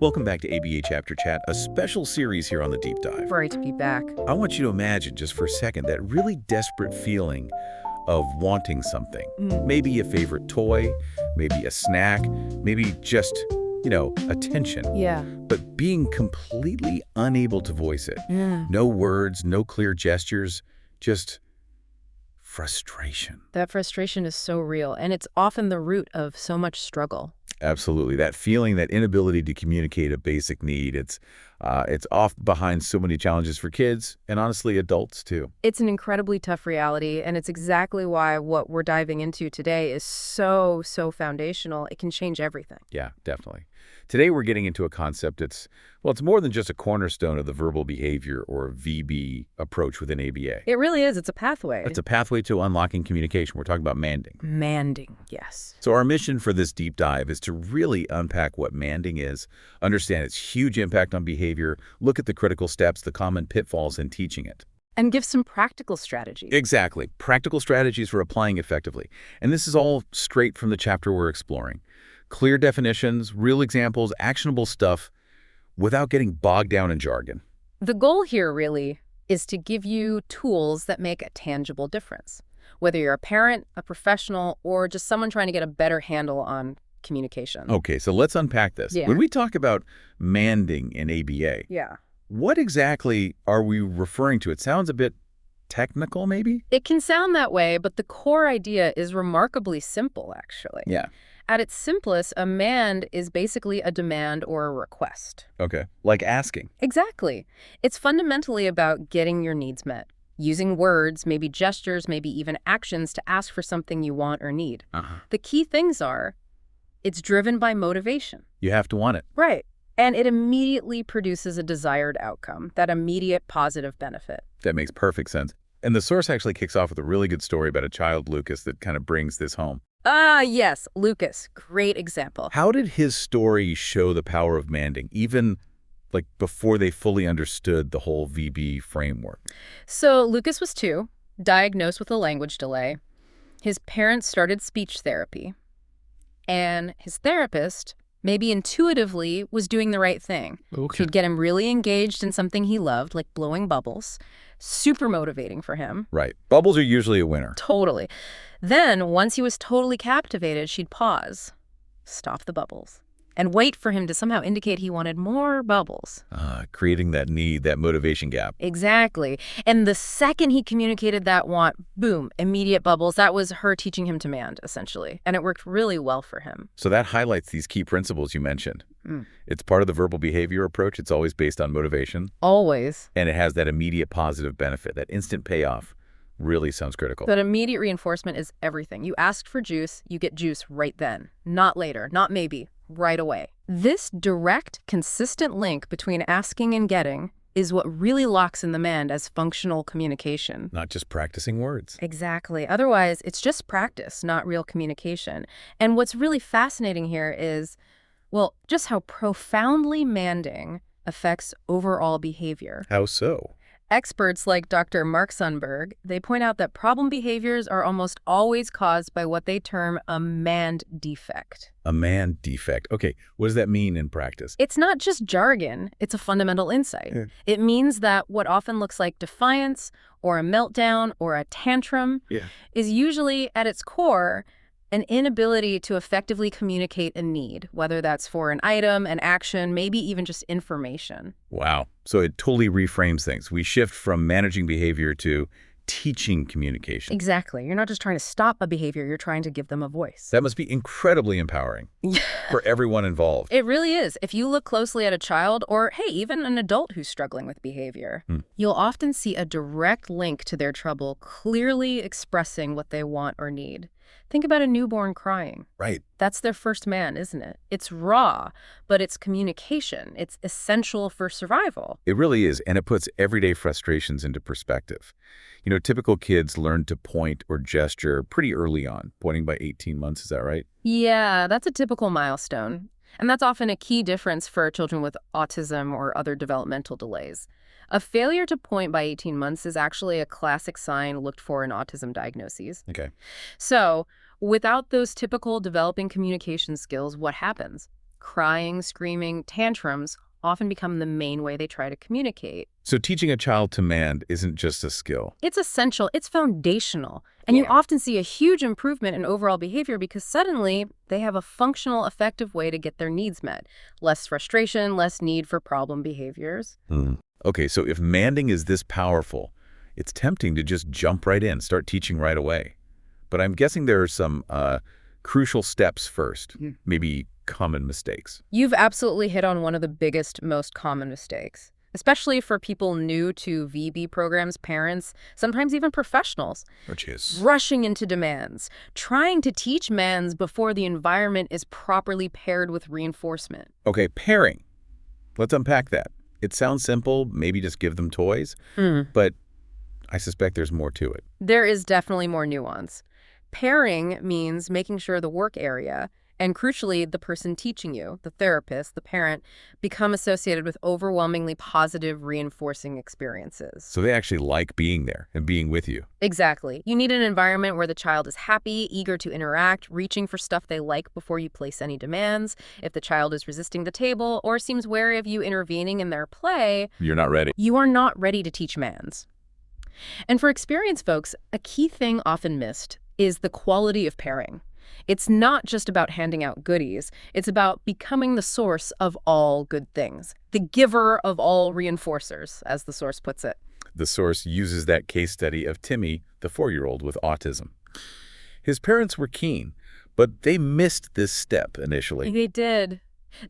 Welcome back to ABA Chapter Chat, a special series here on the Deep Dive. Great to be back. I want you to imagine just for a second that really desperate feeling of wanting something. Maybe a favorite toy, maybe a snack, maybe just, attention. Yeah. But being completely unable to voice it. No words, no clear gestures, just frustration. That frustration is so real, and it's often the root of so much struggle. Absolutely. That feeling, that inability to communicate a basic need, it's off behind so many challenges for kids and honestly adults too. It's an incredibly tough reality, and it's exactly why what we're diving into today is so foundational. It can change everything. Yeah, definitely. Today we're getting into a concept it's more than just a cornerstone of the verbal behavior or VB approach within ABA. It really is. It's a pathway. It's a pathway to unlocking communication. We're talking about manding. Manding, yes. So our mission for this deep dive is to really unpack what manding is, understand its huge impact on behavior, look at the critical steps, the common pitfalls in teaching it. And give some practical strategies. Exactly. Practical strategies for applying effectively. And this is all straight from the chapter we're exploring. Clear definitions, real examples, actionable stuff, without getting bogged down in jargon. The goal here really is to give you tools that make a tangible difference. Whether you're a parent, a professional, or just someone trying to get a better handle on communication. Okay, so let's unpack this. Yeah. When we talk about manding in ABA, Yeah. what exactly are we referring to? It sounds a bit technical, maybe? It can sound that way, but the core idea is remarkably simple, actually. Yeah. At its simplest, a mand is basically a demand or a request. Okay. Like asking. Exactly. It's fundamentally about getting your needs met, using words, maybe gestures, maybe even actions to ask for something you want or need. The key things are, it's driven by motivation. You have to want it. Right. And it immediately produces a desired outcome, that immediate positive benefit. That makes perfect sense. And the source actually kicks off with a really good story about a child, Lucas, that kind of brings this home. Yes, Lucas. Great example. How did his story show the power of manding, even like before they fully understood the whole VB framework? So Lucas was 2, diagnosed with a language delay. His parents started speech therapy. And his therapist, maybe intuitively, was doing the right thing. Okay. She'd get him really engaged in something he loved, like blowing bubbles. Super motivating for him. Right. Bubbles are usually a winner. Totally. Then, once he was totally captivated, she'd pause, stop the bubbles, and wait for him to somehow indicate he wanted more bubbles. Creating that need, that motivation gap. Exactly. And the second he communicated that want, boom, immediate bubbles. That was her teaching him to mand, essentially. And it worked really well for him. So that highlights these key principles you mentioned. It's part of the verbal behavior approach. It's always based on motivation. Always. And it has that immediate positive benefit, that instant payoff. Really sounds critical. That immediate reinforcement is everything. You ask for juice, you get juice right then. Not later, not maybe, right away. This direct, consistent link between asking and getting is what really locks in the mand as functional communication. Not just practicing words. Exactly. Otherwise, it's just practice, not real communication. And what's really fascinating here is, well, just how profoundly manding affects overall behavior. How so? Experts like Dr. Mark Sundberg, they point out that problem behaviors are almost always caused by what they term a mand defect. A mand defect. Okay, what does that mean in practice? It's not just jargon, it's a fundamental insight. Yeah. It means that what often looks like defiance or a meltdown or a tantrum is usually at its core an inability to effectively communicate a need, whether that's for an item, an action, maybe even just information. Wow. So it totally reframes things. We shift from managing behavior to teaching communication. Exactly. You're not just trying to stop a behavior, you're trying to give them a voice. That must be incredibly empowering for everyone involved. It really is. If you look closely at a child or, hey, even an adult who's struggling with behavior, you'll often see a direct link to their trouble clearly expressing what they want or need. Think about a newborn crying. Right. That's their first man, isn't it? It's raw, but it's communication. It's essential for survival. It really is, and it puts everyday frustrations into perspective. Typical kids learn to point or gesture pretty early on, pointing by 18 months, is that right? Yeah, that's a typical milestone. And that's often a key difference for children with autism or other developmental delays. A failure to point by 18 months is actually a classic sign looked for in autism diagnoses. Okay. So, without those typical developing communication skills, what happens? crying, screaming, tantrums often become the main way they try to communicate. So teaching a child to mand isn't just a skill. It's essential. It's foundational. And you often see a huge improvement in overall behavior because suddenly they have a functional, effective way to get their needs met. Less frustration, less need for problem behaviors. Okay, so if manding is this powerful, it's tempting to just jump right in, start teaching right away. But I'm guessing there are some crucial steps first, maybe common mistakes. You've absolutely hit on one of the biggest, most common mistakes, especially for people new to VB programs, parents, sometimes even professionals. Which is? Rushing into demands, trying to teach mands before the environment is properly paired with reinforcement. Okay, pairing. Let's unpack that. It sounds simple, maybe just give them toys, but I suspect there's more to it. There is definitely more nuance. Pairing means making sure the work area, and crucially, the person teaching you, the therapist, the parent, become associated with overwhelmingly positive, reinforcing experiences. So they actually like being there and being with you. Exactly. You need an environment where the child is happy, eager to interact, reaching for stuff they like before you place any demands. If the child is resisting the table or seems wary of you intervening in their play, You're not ready. You are not ready to teach mands. And for experienced folks, a key thing often missed is the quality of pairing. It's not just about handing out goodies. It's about becoming the source of all good things, the giver of all reinforcers, as the source puts it. The source uses that case study of Timmy, the 4-year-old with autism. His parents were keen, but they missed this step initially. They did.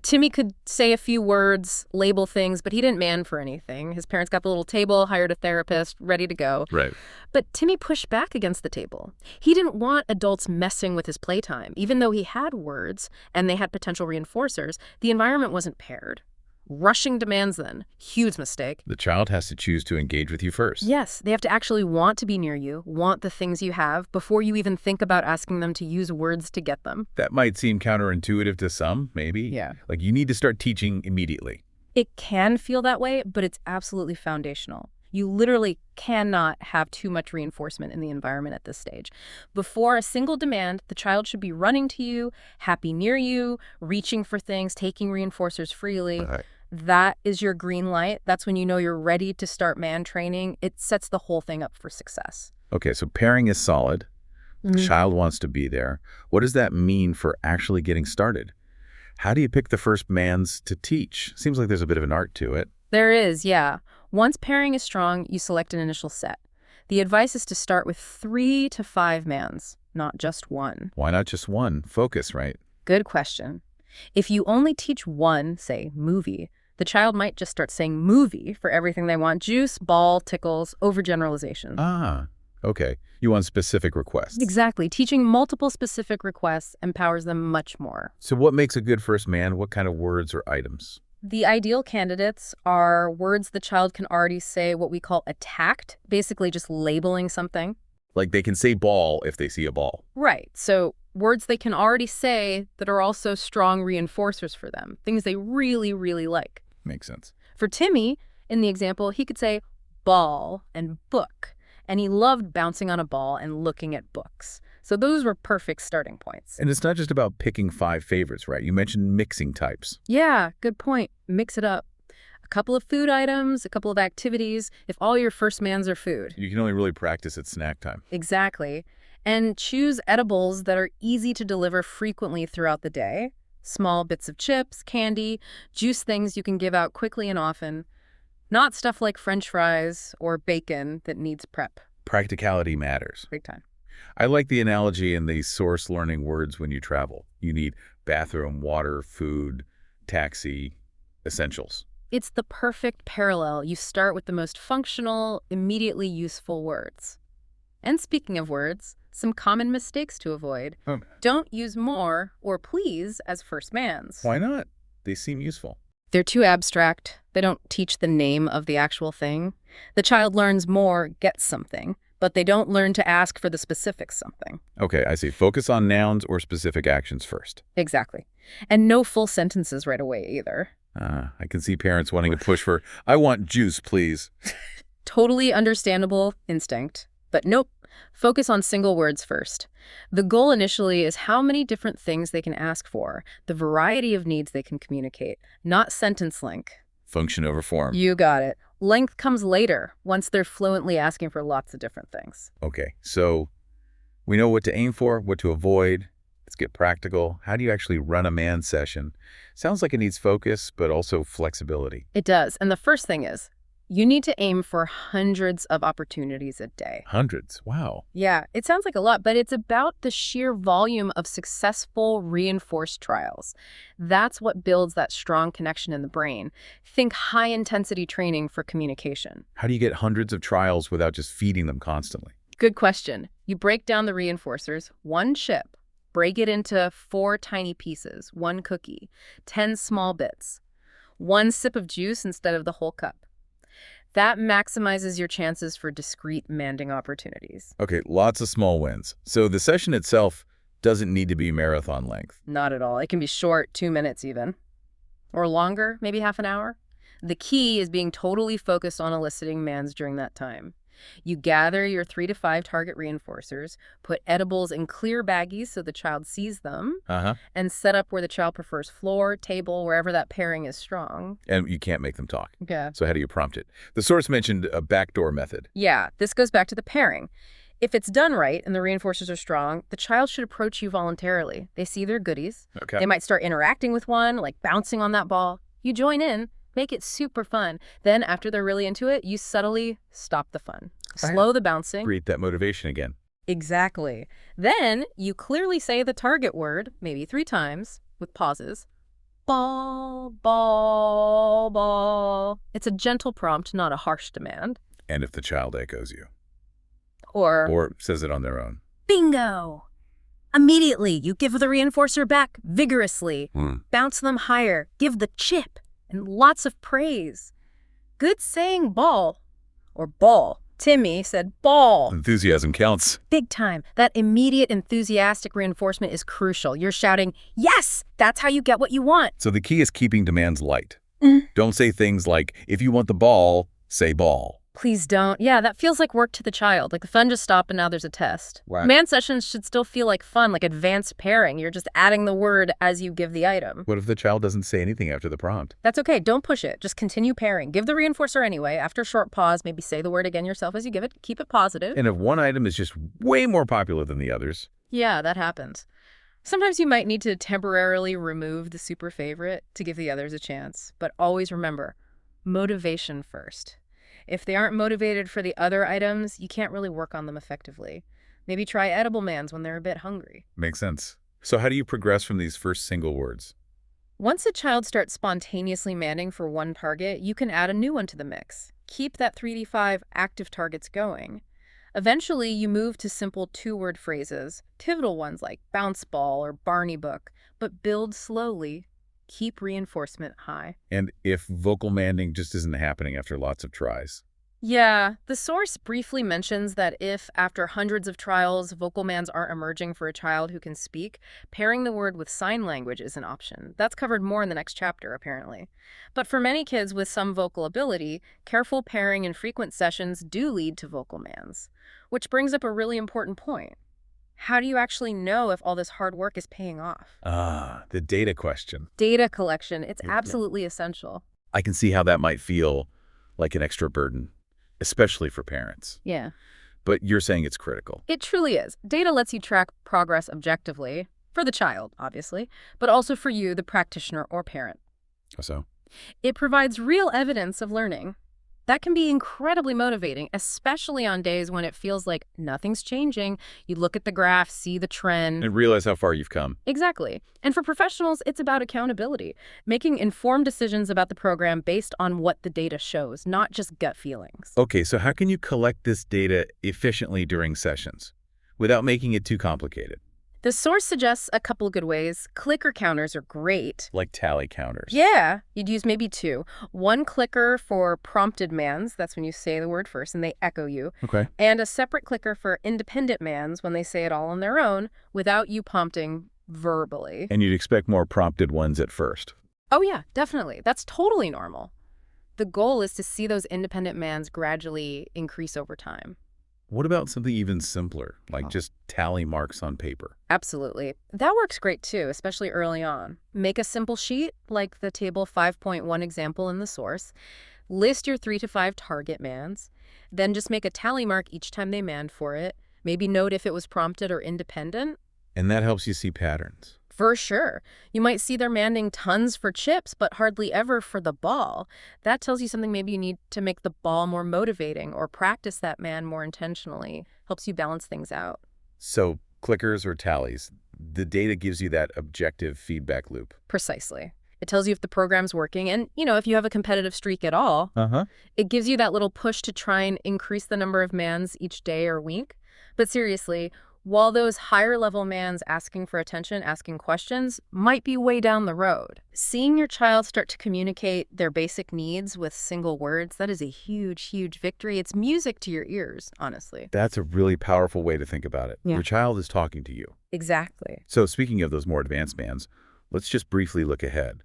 Timmy could say a few words, label things, but he didn't man for anything. His parents got the little table, hired a therapist, ready to go. Right. But Timmy pushed back against the table. He didn't want adults messing with his playtime. Even though he had words and they had potential reinforcers, the environment wasn't paired. Rushing demands then. Huge mistake. The child has to choose to engage with you first. Yes, they have to actually want to be near you, want the things you have, before you even think about asking them to use words to get them. That might seem counterintuitive to some, maybe. Yeah. Like you need to start teaching immediately. It can feel that way, but it's absolutely foundational. You literally cannot have too much reinforcement in the environment at this stage. Before a single demand, the child should be running to you, happy near you, reaching for things, taking reinforcers freely. Right. That is your green light. That's when you know you're ready to start man training. It sets the whole thing up for success. Okay, so pairing is solid. The child wants to be there. What does that mean for actually getting started? How do you pick the first mands to teach? Seems like there's a bit of an art to it. There is, yeah. Once pairing is strong, you select an initial set. The advice is to start with 3 to 5 mands, not just one. Why not just one? Focus, right? Good question. If you only teach one, say, movie, the child might just start saying movie for everything they want. Juice, ball, tickles, overgeneralization. Ah, okay. You want specific requests. Exactly. Teaching multiple specific requests empowers them much more. So what makes a good first man? What kind of words or items? The ideal candidates are words the child can already say, what we call attacked, basically just labeling something. Like they can say ball if they see a ball. Right. So words they can already say that are also strong reinforcers for them, things they really, really like. Makes sense. For Timmy, in the example, he could say ball and book, and he loved bouncing on a ball and looking at books. So those were perfect starting points. And it's not just about picking 5 favorites, right? You mentioned mixing types. Yeah, good point. Mix it up. A couple of food items, a couple of activities, if all your first mands are food. You can only really practice at snack time. Exactly. And choose edibles that are easy to deliver frequently throughout the day. Small bits of chips, candy, juice things you can give out quickly and often. Not stuff like French fries or bacon that needs prep. Practicality matters. Big time. I like the analogy in the source learning words when you travel. You need bathroom, water, food, taxi, essentials. It's the perfect parallel. You start with the most functional, immediately useful words. And speaking of words, some common mistakes to avoid. Don't use more or please as first mands. Why not? They seem useful. They're too abstract. They don't teach the name of the actual thing. The child learns more, gets something, but they don't learn to ask for the specific something. Okay, I see. Focus on nouns or specific actions first. Exactly. And no full sentences right away either. I can see parents wanting to push for, I want juice, please. Totally understandable instinct. But nope. Focus on single words first. The goal initially is how many different things they can ask for, the variety of needs they can communicate, not sentence length. Function over form. You got it. Length comes later, once they're fluently asking for lots of different things. Okay, so we know what to aim for, what to avoid. Let's get practical. How do you actually run a man session? Sounds like it needs focus, but also flexibility. It does. And the first thing is, you need to aim for hundreds of opportunities a day. Hundreds? Wow. Yeah, it sounds like a lot, but it's about the sheer volume of successful reinforced trials. That's what builds that strong connection in the brain. Think high-intensity training for communication. How do you get hundreds of trials without just feeding them constantly? Good question. You break down the reinforcers, one chip, break it into 4 tiny pieces, 1 cookie, 10 small bits, 1 sip of juice instead of the whole cup. That maximizes your chances for discrete manding opportunities. Okay, lots of small wins. So the session itself doesn't need to be marathon length. Not at all. It can be short, 2 minutes even. Or longer, maybe half an hour. The key is being totally focused on eliciting mands during that time. You gather your 3 to 5 target reinforcers, put edibles in clear baggies so the child sees them, and set up where the child prefers floor, table, wherever that pairing is strong. And you can't make them talk. Yeah. So how do you prompt it? The source mentioned a backdoor method. Yeah, this goes back to the pairing. If it's done right and the reinforcers are strong, the child should approach you voluntarily. They see their goodies. Okay. They might start interacting with one, like bouncing on that ball. You join in. Make it super fun. Then, after they're really into it, you subtly stop the fun. Slow the bouncing. Create that motivation again. Exactly. Then, you clearly say the target word, maybe 3 times, with pauses. Ball, ball, ball. It's a gentle prompt, not a harsh demand. And if the child echoes you. Or says it on their own. Bingo! Immediately, you give the reinforcer back vigorously. Bounce them higher. Give the chip. And lots of praise. Good saying ball. Or ball. Timmy said ball. Enthusiasm counts. Big time. That immediate enthusiastic reinforcement is crucial. You're shouting, yes, that's how you get what you want. So the key is keeping demands light. Don't say things like, if you want the ball, say ball. Please don't. Yeah, that feels like work to the child. Like the fun just stopped and now there's a test. Right. Man sessions should still feel like fun, like advanced pairing. You're just adding the word as you give the item. What if the child doesn't say anything after the prompt? That's okay. Don't push it. Just continue pairing. Give the reinforcer anyway. After a short pause, maybe say the word again yourself as you give it. Keep it positive. And if one item is just way more popular than the others? Yeah, that happens. Sometimes you might need to temporarily remove the super favorite to give the others a chance. But always remember, motivation first. If they aren't motivated for the other items, you can't really work on them effectively. Maybe try edible mands when they're a bit hungry. Makes sense. So how do you progress from these first single words? Once a child starts spontaneously manding for one target, you can add a new one to the mix. Keep that 3D5 active targets going. Eventually, you move to simple 2-word phrases, pivotal ones like bounce ball or Barney book, but build slowly. Keep reinforcement high. And if vocal manding just isn't happening after lots of tries? Yeah, the source briefly mentions that if, after hundreds of trials, vocal mands aren't emerging for a child who can speak, pairing the word with sign language is an option. That's covered more in the next chapter, apparently. But for many kids with some vocal ability, careful pairing and frequent sessions do lead to vocal mands. Which brings up a really important point. How do you actually know if all this hard work is paying off? The data question. Data collection, it's absolutely essential. I can see how that might feel like an extra burden, especially for parents. Yeah. But you're saying it's critical. It truly is. Data lets you track progress objectively, for the child, obviously, but also for you, the practitioner or parent. How so? It provides real evidence of learning. That can be incredibly motivating, especially on days when it feels like nothing's changing. You look at the graph, see the trend. And realize how far you've come. Exactly. And for professionals, it's about accountability, making informed decisions about the program based on what the data shows, not just gut feelings. Okay, so how can you collect this data efficiently during sessions without making it too complicated? The source suggests a couple good ways. Clicker counters are great. Like tally counters. Yeah, you'd use maybe 2. 1 clicker for prompted mands, that's when you say the word first and they echo you. Okay. And a separate clicker for independent mands when they say it all on their own without you prompting verbally. And you'd expect more prompted ones at first. Oh yeah, definitely. That's totally normal. The goal is to see those independent mands gradually increase over time. What about something even simpler, like just tally marks on paper? Absolutely. That works great too, especially early on. Make a simple sheet, like the table 5.1 example in the source. List your 3 to 5 target mands. Then just make a tally mark each time they mand for it. Maybe note if it was prompted or independent. And that helps you see patterns. For sure. You might see they're manding tons for chips, but hardly ever for the ball. That tells you something. Maybe you need to make the ball more motivating or practice that man more intentionally. Helps you balance things out. So clickers or tallies, the data gives you that objective feedback loop. Precisely. It tells you if the program's working and, if you have a competitive streak at all. It gives you that little push to try and increase the number of mands each day or week. But seriously, while those higher-level mands asking for attention, asking questions, might be way down the road, seeing your child start to communicate their basic needs with single words, that is a huge, huge victory. It's music to your ears, honestly. That's a really powerful way to think about it. Yeah. Your child is talking to you. Exactly. So speaking of those more advanced mands, let's just briefly look ahead.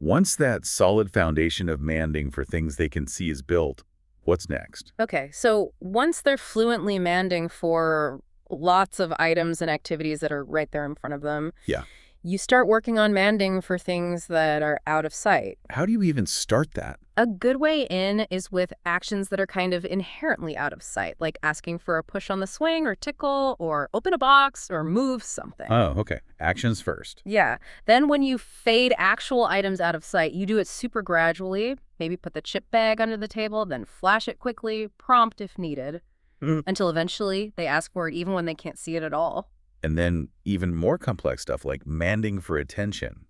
Once that solid foundation of manding for things they can see is built, what's next? Okay, so once they're fluently manding for lots of items and activities that are right there in front of them. Yeah. You start working on manding for things that are out of sight. How do you even start that? A good way in is with actions that are kind of inherently out of sight, like asking for a push on the swing or tickle or open a box or move something. Oh, okay. Actions first. Yeah. Then when you fade actual items out of sight, you do it super gradually. Maybe put the chip bag under the table, then flash it quickly, prompt if needed. Until eventually they ask for it even when they can't see it at all. And then even more complex stuff like manding for attention.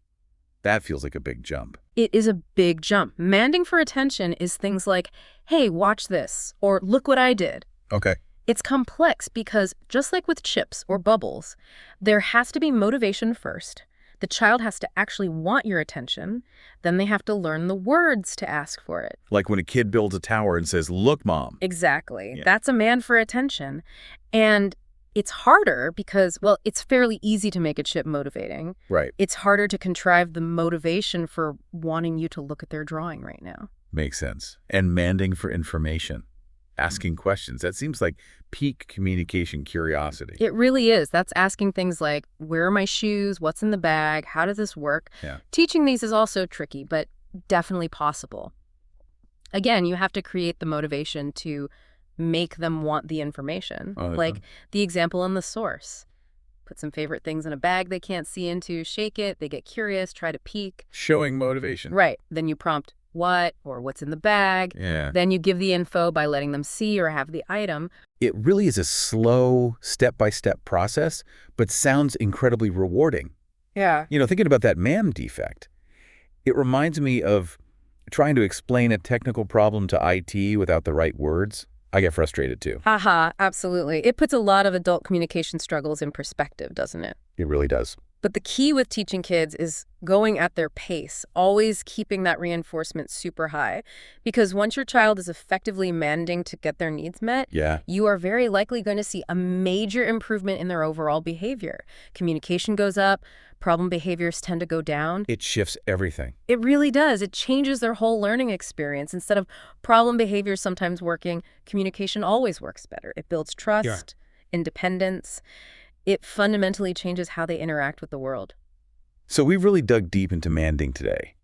That feels like a big jump. It is a big jump. Manding for attention is things like, hey, watch this, or look what I did. Okay. It's complex because just like with chips or bubbles, there has to be motivation first. The child has to actually want your attention. Then they have to learn the words to ask for it. Like when a kid builds a tower and says, look, Mom. Exactly. Yeah. That's a man for attention. And it's harder because, well, it's fairly easy to make a chip motivating. Right. It's harder to contrive the motivation for wanting you to look at their drawing right now. Makes sense. And manding for information. Asking questions. That seems like peak communication curiosity. It really is. That's asking things like, where are my shoes? What's in the bag? How does this work? Yeah. Teaching these is also tricky, but definitely possible. Again, you have to create the motivation to make them want the information. Like the example in the source. Put some favorite things in a bag they can't see into, shake it, they get curious, try to peek. Showing motivation. Right. Then you prompt, what or what's in the bag. Yeah. Then you give the info by letting them see or have the item. It really is a slow, step-by-step process, but sounds incredibly rewarding. Yeah. Thinking about that MAM defect, it reminds me of trying to explain a technical problem to IT without the right words. I get frustrated too. Absolutely. It puts a lot of adult communication struggles in perspective, doesn't it? It really does. But the key with teaching kids is going at their pace, always keeping that reinforcement super high. Because once your child is effectively manding to get their needs met, you are very likely going to see a major improvement in their overall behavior. Communication goes up, problem behaviors tend to go down. It shifts everything. It really does. It changes their whole learning experience. Instead of problem behaviors sometimes working, communication always works better. It builds trust, independence. It fundamentally changes how they interact with the world. So we've really dug deep into manding today.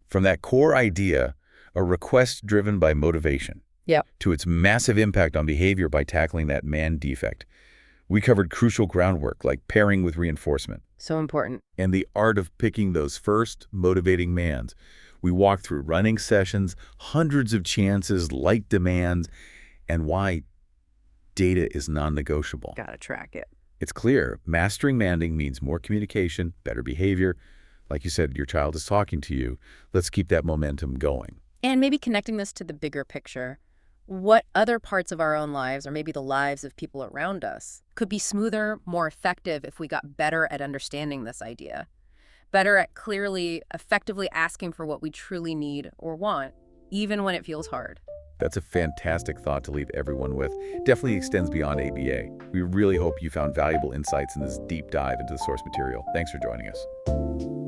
From that core idea, a request driven by motivation, to its massive impact on behavior by tackling that man defect. We covered crucial groundwork like pairing with reinforcement. So important. And the art of picking those first motivating mands. We walked through running sessions, hundreds of chances, light demands, and why data is non-negotiable. Gotta track it. It's clear, mastering manding means more communication, better behavior. Like you said, your child is talking to you. Let's keep that momentum going. And maybe connecting this to the bigger picture. What other parts of our own lives, or maybe the lives of people around us, could be smoother, more effective if we got better at understanding this idea? Better at clearly, effectively asking for what we truly need or want, even when it feels hard. That's a fantastic thought to leave everyone with. Definitely extends beyond ABA. We really hope you found valuable insights in this deep dive into the source material. Thanks for joining us.